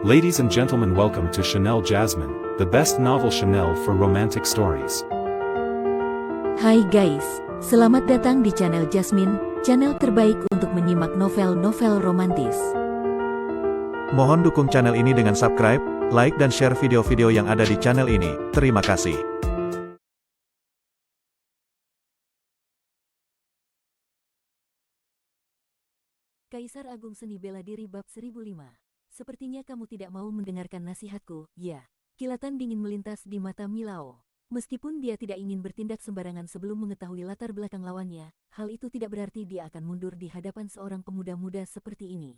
Ladies and gentlemen, welcome to Chanel Jasmine, the best novel Chanel for romantic stories. Hai guys, selamat datang di channel Jasmine, channel terbaik untuk menyimak novel-novel romantis. Mohon dukung channel ini dengan subscribe, like dan share video-video yang ada di channel ini. Terima kasih. Kaisar Agung Seni Bela Diri Bab 1005. Sepertinya kamu tidak mau mendengarkan nasihatku, ya. Kilatan dingin melintas di mata Milao. Meskipun dia tidak ingin bertindak sembarangan sebelum mengetahui latar belakang lawannya, hal itu tidak berarti dia akan mundur di hadapan seorang pemuda muda seperti ini.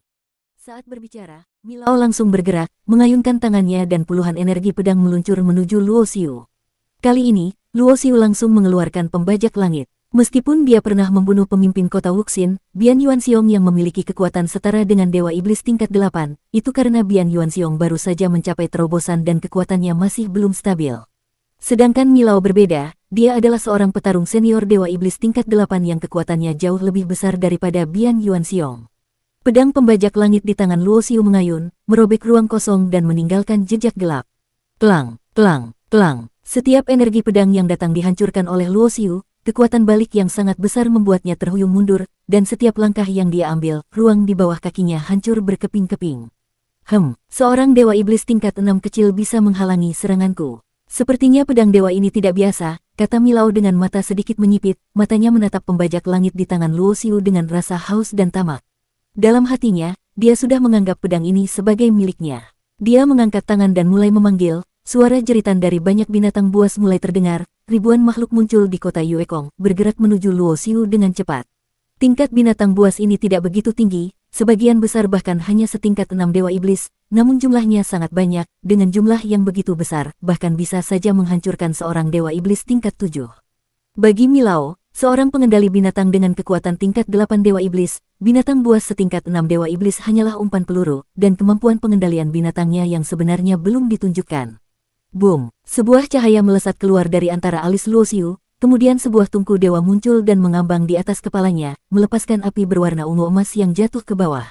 Saat berbicara, Milao langsung bergerak, mengayunkan tangannya dan puluhan energi pedang meluncur menuju Luo Xiu. Kali ini, Luo Xiu langsung mengeluarkan pembajak langit. Meskipun dia pernah membunuh pemimpin kota Wuxin, Bian Yuanxiong yang memiliki kekuatan setara dengan Dewa Iblis tingkat 8, itu karena Bian Yuanxiong baru saja mencapai terobosan dan kekuatannya masih belum stabil. Sedangkan Milao berbeda, dia adalah seorang petarung senior Dewa Iblis tingkat 8 yang kekuatannya jauh lebih besar daripada Bian Yuanxiong. Pedang pembajak langit di tangan Luo Xiu mengayun, merobek ruang kosong dan meninggalkan jejak gelap. Klang, klang, klang. Setiap energi pedang yang datang dihancurkan oleh Luo Xiu. Kekuatan balik yang sangat besar membuatnya terhuyung mundur, dan setiap langkah yang dia ambil, ruang di bawah kakinya hancur berkeping-keping. Seorang Dewa Iblis tingkat 6 kecil bisa menghalangi seranganku. Sepertinya pedang dewa ini tidak biasa, kata Milao dengan mata sedikit menyipit, matanya menatap pembajak langit di tangan Luo Xiu dengan rasa haus dan tamak. Dalam hatinya, dia sudah menganggap pedang ini sebagai miliknya. Dia mengangkat tangan dan mulai memanggil, suara jeritan dari banyak binatang buas mulai terdengar. Ribuan makhluk muncul di kota Yuekong, bergerak menuju Luo Xiu dengan cepat. Tingkat binatang buas ini tidak begitu tinggi, sebagian besar bahkan hanya setingkat 6 Dewa Iblis, namun jumlahnya sangat banyak, dengan jumlah yang begitu besar, bahkan bisa saja menghancurkan seorang Dewa Iblis tingkat 7. Bagi Milao, seorang pengendali binatang dengan kekuatan tingkat 8 Dewa Iblis, binatang buas setingkat 6 Dewa Iblis hanyalah umpan peluru, dan kemampuan pengendalian binatangnya yang sebenarnya belum ditunjukkan. Boom! Sebuah cahaya melesat keluar dari antara alis Luo Xiu, kemudian sebuah tungku dewa muncul dan mengambang di atas kepalanya, melepaskan api berwarna ungu emas yang jatuh ke bawah.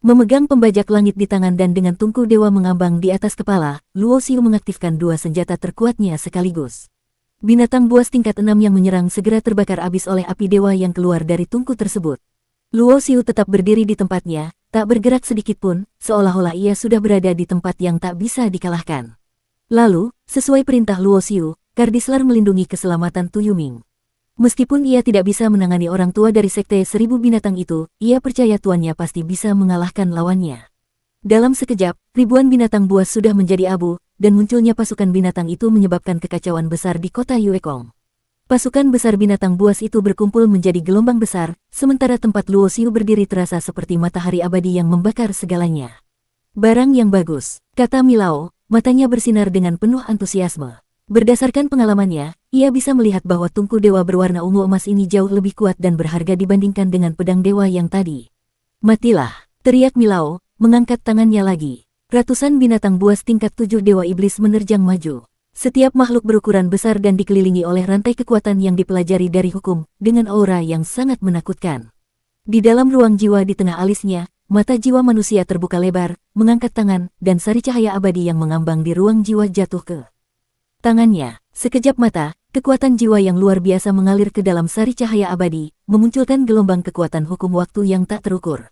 Memegang pembajak langit di tangan dan dengan tungku dewa mengambang di atas kepala, Luo Xiu mengaktifkan dua senjata terkuatnya sekaligus. Binatang buas tingkat 6 yang menyerang segera terbakar habis oleh api dewa yang keluar dari tungku tersebut. Luo Xiu tetap berdiri di tempatnya, tak bergerak sedikit pun, seolah-olah ia sudah berada di tempat yang tak bisa dikalahkan. Lalu, sesuai perintah Luo Xiu, Kardislar melindungi keselamatan Tu Yuming. Meskipun ia tidak bisa menangani orang tua dari sekte 1000 binatang itu, ia percaya tuannya pasti bisa mengalahkan lawannya. Dalam sekejap, ribuan binatang buas sudah menjadi abu, dan munculnya pasukan binatang itu menyebabkan kekacauan besar di kota Yuekong. Pasukan besar binatang buas itu berkumpul menjadi gelombang besar, sementara tempat Luo Xiu berdiri terasa seperti matahari abadi yang membakar segalanya. Barang yang bagus, kata Milao. Matanya bersinar dengan penuh antusiasme. Berdasarkan pengalamannya, ia bisa melihat bahwa tungku dewa berwarna ungu emas ini jauh lebih kuat dan berharga dibandingkan dengan pedang dewa yang tadi. Matilah, teriak Milao, mengangkat tangannya lagi. Ratusan binatang buas tingkat 7 Dewa Iblis menerjang maju. Setiap makhluk berukuran besar dan dikelilingi oleh rantai kekuatan yang dipelajari dari hukum, dengan aura yang sangat menakutkan. Di dalam ruang jiwa di tengah alisnya, mata jiwa manusia terbuka lebar, mengangkat tangan, dan sari cahaya abadi yang mengambang di ruang jiwa jatuh ke tangannya. Sekejap mata, kekuatan jiwa yang luar biasa mengalir ke dalam sari cahaya abadi, memunculkan gelombang kekuatan hukum waktu yang tak terukur.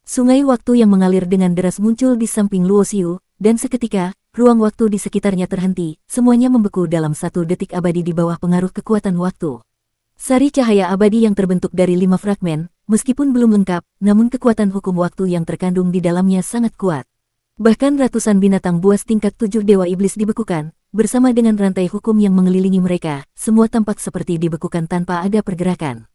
Sungai waktu yang mengalir dengan deras muncul di samping Luo Xiu, dan seketika, ruang waktu di sekitarnya terhenti, semuanya membeku dalam 1 detik abadi di bawah pengaruh kekuatan waktu. Sari cahaya abadi yang terbentuk dari 5 fragmen, meskipun belum lengkap, namun kekuatan hukum waktu yang terkandung di dalamnya sangat kuat. Bahkan ratusan binatang buas tingkat 7 Dewa Iblis dibekukan, bersama dengan rantai hukum yang mengelilingi mereka, semua tampak seperti dibekukan tanpa ada pergerakan.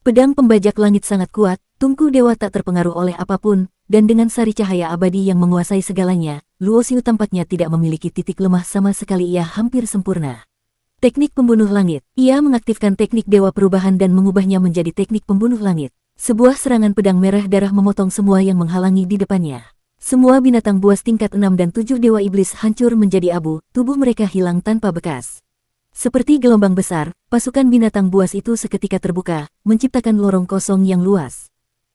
Pedang pembajak langit sangat kuat, tungku dewa tak terpengaruh oleh apapun, dan dengan sari cahaya abadi yang menguasai segalanya, Luo Xiu tampaknya tidak memiliki titik lemah sama sekali, ia hampir sempurna. Teknik pembunuh langit. Ia mengaktifkan teknik dewa perubahan dan mengubahnya menjadi teknik pembunuh langit. Sebuah serangan pedang merah darah memotong semua yang menghalangi di depannya. Semua binatang buas tingkat 6 dan 7 Dewa Iblis hancur menjadi abu, tubuh mereka hilang tanpa bekas. Seperti gelombang besar, pasukan binatang buas itu seketika terbuka, menciptakan lorong kosong yang luas.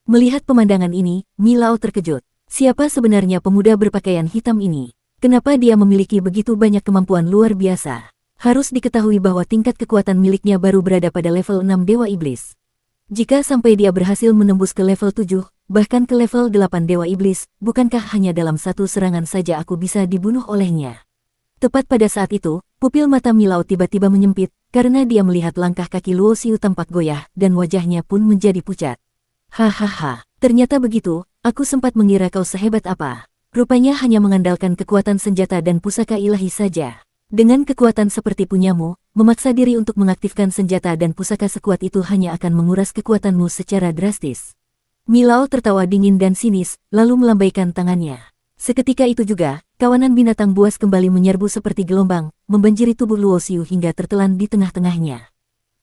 Melihat pemandangan ini, Milao terkejut. Siapa sebenarnya pemuda berpakaian hitam ini? Kenapa dia memiliki begitu banyak kemampuan luar biasa? Harus diketahui bahwa tingkat kekuatan miliknya baru berada pada level 6 Dewa Iblis. Jika sampai dia berhasil menembus ke level 7, bahkan ke level 8 Dewa Iblis, bukankah hanya dalam satu serangan saja aku bisa dibunuh olehnya? Tepat pada saat itu, pupil mata Milao tiba-tiba menyempit, karena dia melihat langkah kaki Luo Xiu tampak goyah, dan wajahnya pun menjadi pucat. Hahaha, ternyata begitu, aku sempat mengira kau sehebat apa. Rupanya hanya mengandalkan kekuatan senjata dan pusaka ilahi saja. Dengan kekuatan seperti punyamu, memaksa diri untuk mengaktifkan senjata dan pusaka sekuat itu hanya akan menguras kekuatanmu secara drastis. Milao tertawa dingin dan sinis, lalu melambaikan tangannya. Seketika itu juga, kawanan binatang buas kembali menyerbu seperti gelombang, membanjiri tubuh Luo Xiu hingga tertelan di tengah-tengahnya.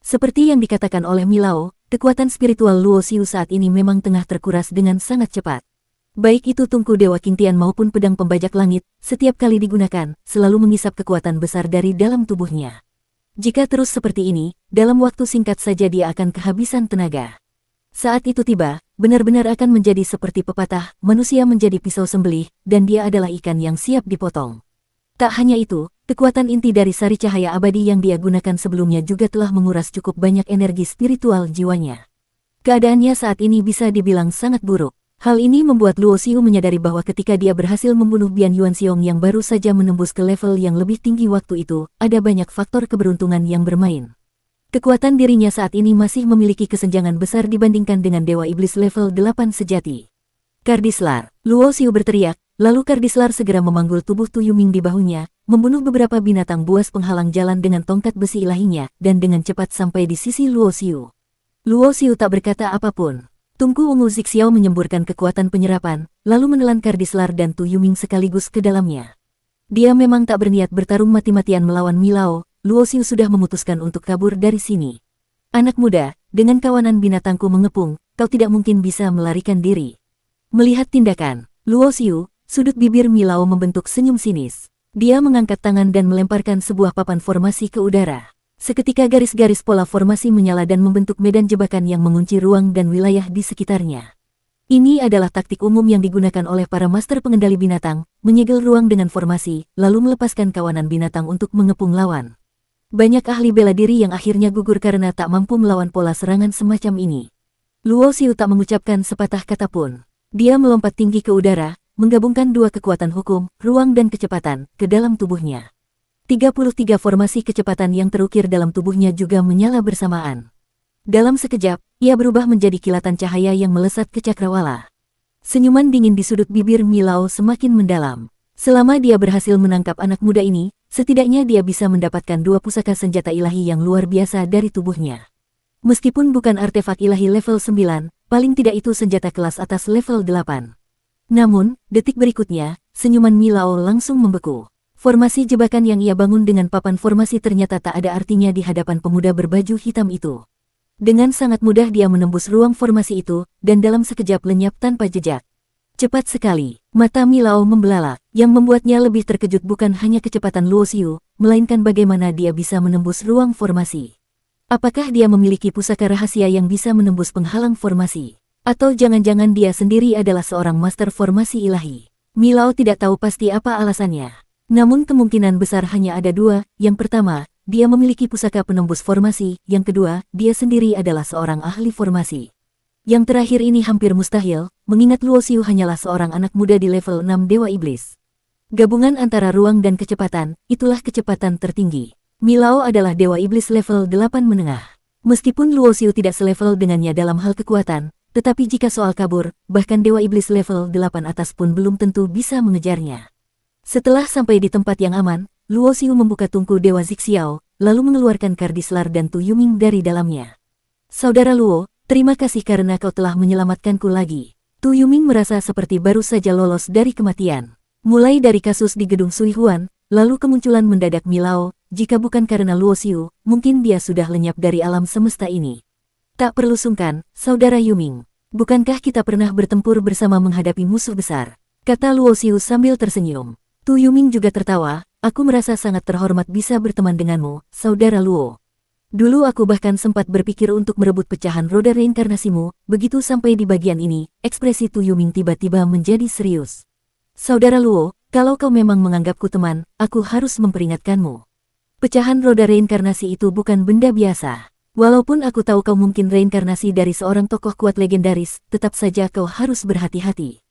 Seperti yang dikatakan oleh Milao, kekuatan spiritual Luo Xiu saat ini memang tengah terkuras dengan sangat cepat. Baik itu tungku Dewa Qingtian maupun pedang pembajak langit, setiap kali digunakan, selalu mengisap kekuatan besar dari dalam tubuhnya. Jika terus seperti ini, dalam waktu singkat saja dia akan kehabisan tenaga. Saat itu tiba, benar-benar akan menjadi seperti pepatah, manusia menjadi pisau sembelih, dan dia adalah ikan yang siap dipotong. Tak hanya itu, kekuatan inti dari sari cahaya abadi yang dia gunakan sebelumnya juga telah menguras cukup banyak energi spiritual jiwanya. Keadaannya saat ini bisa dibilang sangat buruk. Hal ini membuat Luo Xiu menyadari bahwa ketika dia berhasil membunuh Bian Yuanxiong yang baru saja menembus ke level yang lebih tinggi waktu itu, ada banyak faktor keberuntungan yang bermain. Kekuatan dirinya saat ini masih memiliki kesenjangan besar dibandingkan dengan Dewa Iblis level 8 sejati. Kardislar, Luo Xiu berteriak, lalu Kardislar segera memanggul tubuh Tu Yuming di bahunya, membunuh beberapa binatang buas penghalang jalan dengan tongkat besi ilahinya, dan dengan cepat sampai di sisi Luo Xiu. Luo Xiu tak berkata apapun. Tunku ungu Zixiao menyemburkan kekuatan penyerapan, lalu menelan Kardislar dan Tu Yuming sekaligus ke dalamnya. Dia memang tak berniat bertarung mati-matian melawan Milao. Luo Xiu sudah memutuskan untuk kabur dari sini. Anak muda, dengan kawanan binatangku mengepung, kau tidak mungkin bisa melarikan diri. Melihat tindakan Luo Xiu, sudut bibir Milao membentuk senyum sinis. Dia mengangkat tangan dan melemparkan sebuah papan formasi ke udara. Seketika garis-garis pola formasi menyala dan membentuk medan jebakan yang mengunci ruang dan wilayah di sekitarnya. Ini adalah taktik umum yang digunakan oleh para master pengendali binatang, menyegel ruang dengan formasi, lalu melepaskan kawanan binatang untuk mengepung lawan. Banyak ahli bela diri yang akhirnya gugur karena tak mampu melawan pola serangan semacam ini. Luo Xiu tak mengucapkan sepatah kata pun. Dia melompat tinggi ke udara, menggabungkan dua kekuatan hukum, ruang dan kecepatan, ke dalam tubuhnya. 33 formasi kecepatan yang terukir dalam tubuhnya juga menyala bersamaan. Dalam sekejap, ia berubah menjadi kilatan cahaya yang melesat ke cakrawala. Senyuman dingin di sudut bibir Milao semakin mendalam. Selama dia berhasil menangkap anak muda ini, setidaknya dia bisa mendapatkan dua pusaka senjata ilahi yang luar biasa dari tubuhnya. Meskipun bukan artefak ilahi level 9, paling tidak itu senjata kelas atas level 8. Namun, detik berikutnya, senyuman Milao langsung membeku. Formasi jebakan yang ia bangun dengan papan formasi ternyata tak ada artinya di hadapan pemuda berbaju hitam itu. Dengan sangat mudah dia menembus ruang formasi itu, dan dalam sekejap lenyap tanpa jejak. Cepat sekali, mata Milao membelalak. Yang membuatnya lebih terkejut bukan hanya kecepatan Luo Xiu, melainkan bagaimana dia bisa menembus ruang formasi. Apakah dia memiliki pusaka rahasia yang bisa menembus penghalang formasi? Atau jangan-jangan dia sendiri adalah seorang master formasi ilahi? Milao tidak tahu pasti apa alasannya. Namun kemungkinan besar hanya ada dua. Yang pertama, dia memiliki pusaka penembus formasi. Yang kedua, dia sendiri adalah seorang ahli formasi. Yang terakhir ini hampir mustahil, mengingat Luo Xiu hanyalah seorang anak muda di level 6 Dewa Iblis. Gabungan antara ruang dan kecepatan, itulah kecepatan tertinggi. Milao adalah Dewa Iblis level 8 menengah. Meskipun Luo Xiu tidak selevel dengannya dalam hal kekuatan, tetapi jika soal kabur, bahkan Dewa Iblis level 8 atas pun belum tentu bisa mengejarnya. Setelah sampai di tempat yang aman, Luo Xiu membuka tungku Dewa Zixiao, lalu mengeluarkan Kardislar dan Tu Yuming dari dalamnya. Saudara Luo, terima kasih karena kau telah menyelamatkanku lagi. Tu Yuming merasa seperti baru saja lolos dari kematian. Mulai dari kasus di gedung Sui Huan, lalu kemunculan mendadak Milao, jika bukan karena Luo Xiu, mungkin dia sudah lenyap dari alam semesta ini. Tak perlu sungkan, Saudara Yuming. Bukankah kita pernah bertempur bersama menghadapi musuh besar? Kata Luo Xiu sambil tersenyum. Tu Yuming juga tertawa, aku merasa sangat terhormat bisa berteman denganmu, Saudara Luo. Dulu aku bahkan sempat berpikir untuk merebut pecahan roda reinkarnasimu, begitu sampai di bagian ini, ekspresi Tu Yuming tiba-tiba menjadi serius. Saudara Luo, kalau kau memang menganggapku teman, aku harus memperingatkanmu. Pecahan roda reinkarnasi itu bukan benda biasa. Walaupun aku tahu kau mungkin reinkarnasi dari seorang tokoh kuat legendaris, tetap saja kau harus berhati-hati.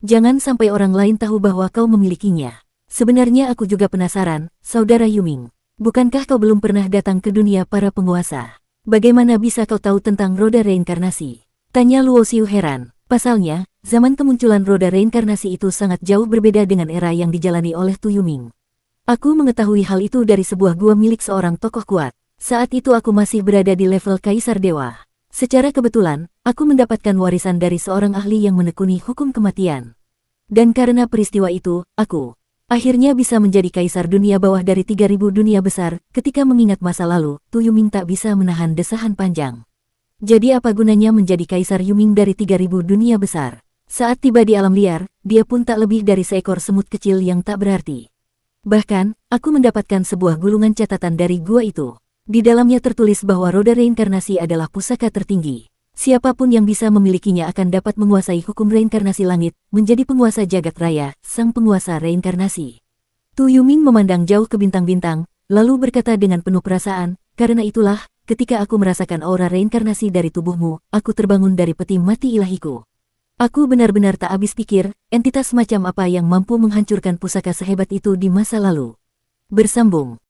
Jangan sampai orang lain tahu bahwa kau memilikinya. Sebenarnya aku juga penasaran, Saudara Yuming. Bukankah kau belum pernah datang ke dunia para penguasa? Bagaimana bisa kau tahu tentang roda reinkarnasi? Tanya Luo Xiu heran. Pasalnya, zaman kemunculan roda reinkarnasi itu sangat jauh berbeda dengan era yang dijalani oleh Tu Yuming. Aku mengetahui hal itu dari sebuah gua milik seorang tokoh kuat. Saat itu aku masih berada di level Kaisar Dewa. Secara kebetulan, aku mendapatkan warisan dari seorang ahli yang menekuni hukum kematian. Dan karena peristiwa itu, aku akhirnya bisa menjadi kaisar dunia bawah dari 3000 dunia besar. Ketika mengingat masa lalu, Tu Yuming tak bisa menahan desahan panjang. Jadi apa gunanya menjadi kaisar Yuming dari 3000 dunia besar? Saat tiba di alam liar, dia pun tak lebih dari seekor semut kecil yang tak berarti. Bahkan, aku mendapatkan sebuah gulungan catatan dari gua itu. Di dalamnya tertulis bahwa roda reinkarnasi adalah pusaka tertinggi. Siapapun yang bisa memilikinya akan dapat menguasai hukum reinkarnasi langit, menjadi penguasa jagat raya, sang penguasa reinkarnasi. Tu Yuming memandang jauh ke bintang-bintang, lalu berkata dengan penuh perasaan, karena itulah, ketika aku merasakan aura reinkarnasi dari tubuhmu, aku terbangun dari peti mati ilahiku. Aku benar-benar tak habis pikir, entitas macam apa yang mampu menghancurkan pusaka sehebat itu di masa lalu. Bersambung.